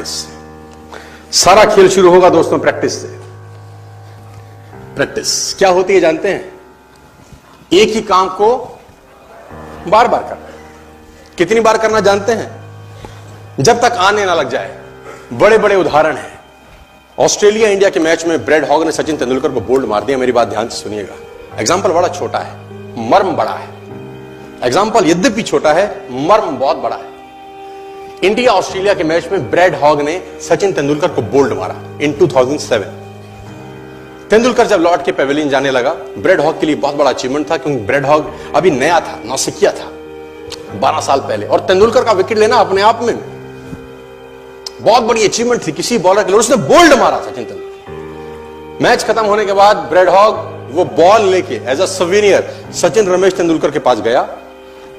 Practice. सारा खेल शुरू होगा दोस्तों प्रैक्टिस से। प्रैक्टिस क्या होती है जानते हैं? एक ही काम को बार बार करना। कितनी बार करना जानते हैं? जब तक आने ना लग जाए। बड़े बड़े उदाहरण हैं। ऑस्ट्रेलिया इंडिया के मैच में ब्रैड हॉग ने सचिन तेंदुलकर को बोल्ड मार दिया। मेरी बात ध्यान से सुनिएगा। एग्जाम्पल बड़ा छोटा है, मर्म बड़ा है। एग्जाम्पल यद्यपि छोटा है, मर्म बहुत बड़ा है। इंडिया ऑस्ट्रेलिया के मैच में ब्रैड हॉग ने सचिन तेंदुलकर को बोल्ड मारा इन 2007। तेंदुलकर जब लौट के पेविलियन जाने लगा, ब्रैड हॉग के लिए बहुत बड़ा अचीवमेंट था, क्योंकि ब्रैड हॉग अभी नया था, नौसिखिया था 12 साल पहले, और तेंदुलकर का विकेट लेना अपने आप में बहुत बड़ी अचीवमेंट थी किसी बॉलर के लिए। उसने बोल्ड मारा सचिन तेंदुलकर। मैच खत्म होने के बाद ब्रैड हॉग वो बॉल लेके as a souvenir Sachin Ramesh Tendulkar के पास गया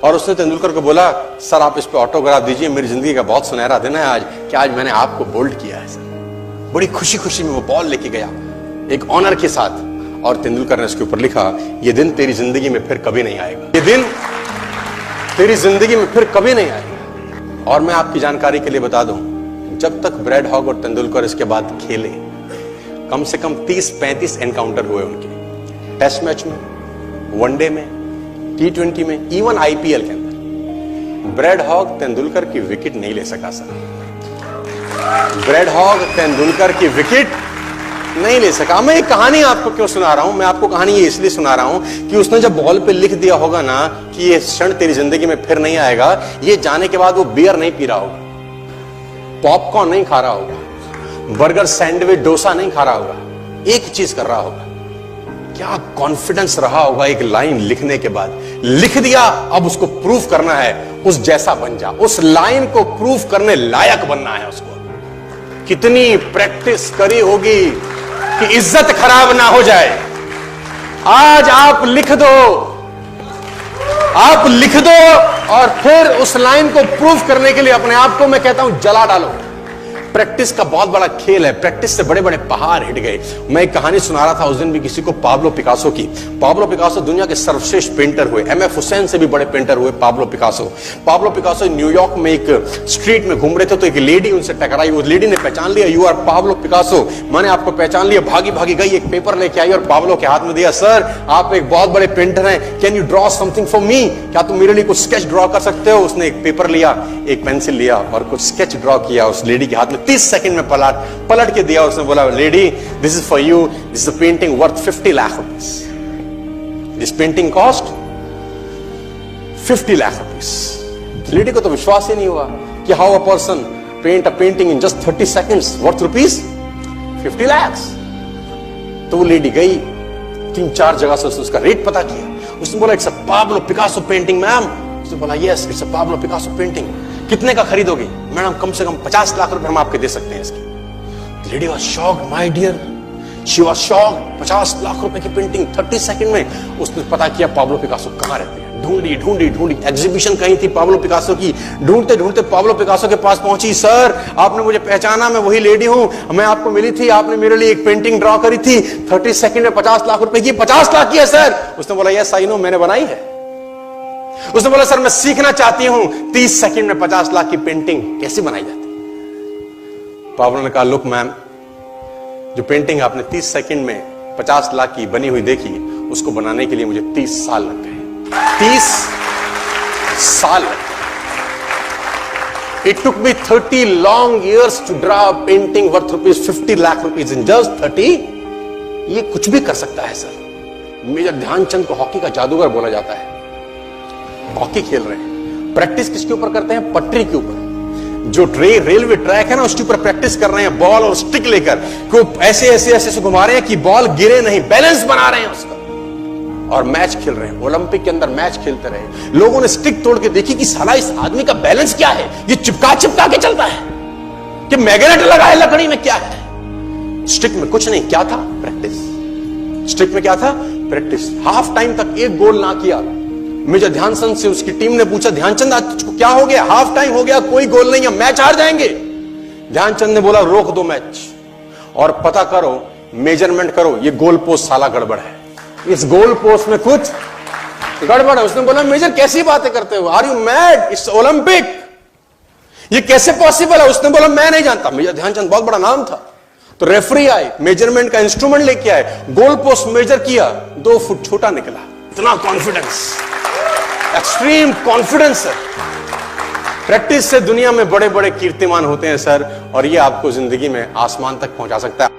और उसने तेंदुलकर को बोला, सर आप इस पे ऑटोग्राफ दीजिए, मेरी जिंदगी का बहुत सुनहरा दिन है आज कि आज मैंने आपको बोल्ड किया है सर। बड़ी खुशी खुशी में वो बॉल लेके गया एक ऑनर के साथ, और तेंदुलकर ने उसके ऊपर लिखा, ये दिन तेरी जिंदगी में फिर कभी नहीं आएगा, ये दिन तेरी जिंदगी में फिर कभी नहीं आएगा। और मैं आपकी जानकारी के लिए बता दूं, जब तक ब्रैड हॉग और तेंदुलकर इसके बाद खेले, कम से कम 30-35 एनकाउंटर हुए उनके, टेस्ट मैच में, वनडे में, T20 में, इवन IPL के अंदर। ब्रैड हॉग तेंदुलकर की विकेट नहीं ले सका सर। ब्रैड हॉग तेंदुलकर की विकेट नहीं ले सका। मैं ये कहानी आपको क्यों सुना रहा हूं? मैं आपको कहानी ये इसलिए सुना रहा हूं कि उसने जब बॉल पे लिख दिया होगा ना कि ये क्षण तेरी जिंदगी में फिर नहीं आएगा, ये जाने के बाद वो बियर नहीं पी रहा होगा, पॉपकॉर्न नहीं खा रहा होगा, बर्गर, सैंडविच, डोसा नहीं खा रहा होगा, एक चीज कर रहा होगा। क्या कॉन्फिडेंस रहा होगा एक लाइन लिखने के बाद। लिख दिया, अब उसको प्रूफ करना है, उस जैसा बन जा। उस लाइन को प्रूफ करने लायक बनना है उसको। कितनी प्रैक्टिस करी होगी कि इज्जत खराब ना हो जाए। आज आप लिख दो, आप लिख दो, और फिर उस लाइन को प्रूफ करने के लिए अपने आप को मैं कहता हूं जला डालो। प्रैक्टिस का बहुत बड़ा खेल है। प्रैक्टिस से बड़े बड़े पहाड़ हिट गए। मैं एक कहानी सुना रहा था उस दिन भी किसी को, पाब्लो पिकासो की। पाब्लो पिकासो दुनिया के सर्वश्रेष्ठ पेंटर हुए, MF हुसैन से भी बड़े पेंटर हुए Pablo Picasso. Pablo Picasso New York में एक स्ट्रीट में घूम रहे थे तो एक लेडी उनसे टकराई। उस लेडी ने पहचान लिया, यू आर पाब्लो पिकासो, मैंने आपको पहचान लिया। भागी भागी गई, एक पेपर लेके आई और पाब्लो के हाथ में दिया, सर आप एक बहुत बड़े पेंटर हैं, can you draw something for me? क्या तुम मेरे लिए कुछ स्केच ड्रॉ कर सकते हो? उसने एक पेपर लिया, एक पेंसिल लिया और कुछ स्केच ड्रॉ किया उस लेडी के हाथ में। 30 सेकंड में पलट के दिया। उसने बोला, lady this is for you, this is a painting worth 50 lakh rupees. This painting cost 50 lakh rupees. Lady को तो विश्वास ही नहीं हुआ कि how a person paint a painting in just 30 seconds worth rupees 50 lakh. तो वो लेडी गई, 3-4 जगह से उसका रेट पता किया। उसने बोला, it's a Pablo Picasso painting ma'am. उसने बोला, yes it's a Pablo Picasso painting. कितने का खरीदोगे? मैडम कम से कम 50 लाख रुपए हम आपके दे सकते हैं इसकी। Lady was shocked, my dear, she was shocked. 50 lakh रुपए की पेंटिंग 30 सेकंड में। उसने पता किया पाब्लो पिकासो कहां रहते हैं। ढूंढी ढूंढी ढूंढी, एग्जीबिशन कहीं थी पाब्लो पिकासो की। ढूंढते ढूंढते पाब्लो पिकासो के पास पहुंची। सर आपने मुझे पहचाना, मैं वही लेडी हूं, मैं आपको मिली थी, आपने मेरे लिए एक पेंटिंग ड्रॉ करी थी 30 सेकंड में 50 लाख रुपए की। 50 लाख की है सर? उसने बोला, यस आई नो, मैंने बनाई है। उसने बोला, सर मैं सीखना चाहती हूं 30 सेकंड में 50 लाख की पेंटिंग कैसे बनाई जाती है। पाब्लो ने कहा, लुक मैम, जो पेंटिंग आपने 30 सेकंड में 50 लाख की बनी हुई देखी, उसको बनाने के लिए मुझे 30 साल लग गए। 30 साल। It took me 30 long years to draw a painting worth rupees 50 lakh rupees in just 30। ये कुछ भी कर सकता है सर। मेजर ध्यानचंद को हॉकी का जादूगर बोला जाता है। हॉकी खेल रहे हैं, प्रैक्टिस किसके ऊपर करते हैं? पटरी के ऊपर। जो रेलवे ट्रैक है ना, उसके ऊपर प्रैक्टिस कर रहे हैं, बॉल और स्टिक लेकर को ऐसे ऐसे ऐसे से घुमा रहे हैं कि बॉल गिरे नहीं, बैलेंस बना रहे हैं उसका, और मैच खेल रहे हैं। ओलंपिक के अंदर मैच खेलते रहे। लोगों ने स्टिक तोड़ के देखी कि साला इस आदमी का बैलेंस क्या है, ये चिपका चिपका के चलता है कि मैग्नेट लगा है लकड़ी में, क्या है? स्टिक में कुछ नहीं, क्या था? प्रैक्टिस। स्टिक में क्या था? प्रैक्टिस। हाफ टाइम तक एक गोल ना किया। मेजर ध्यानचंद से उसकी टीम ने पूछा, ध्यानचंद आज तुझको क्या हो गया? हाफ टाइम हो गया, कोई गोल नहीं है, मैच हार जाएंगे। ध्यानचंद ने बोला, रोक दो मैच और पता करो, मेजरमेंट करो, ये गोल पोस्ट साला गड़बड़ है, इस गोल पोस्ट में कुछ गड़बड़ है। उसने बोला, मेजर कैसी बातें करते हो? Are you mad? It's Olympic. ये कैसे पॉसिबल है? उसने बोला मैं नहीं जानता। मेजर ध्यानचंद बहुत बड़ा नाम था। तो रेफरी आए, मेजरमेंट का इंस्ट्रूमेंट लेके आए, गोल पोस्ट मेजर किया, 2 फुट छोटा निकला। इतना कॉन्फिडेंस, एक्सट्रीम कॉन्फिडेंस है। प्रैक्टिस से दुनिया में बड़े बड़े कीर्तिमान होते हैं सर, और ये आपको जिंदगी में आसमान तक पहुंचा सकता है।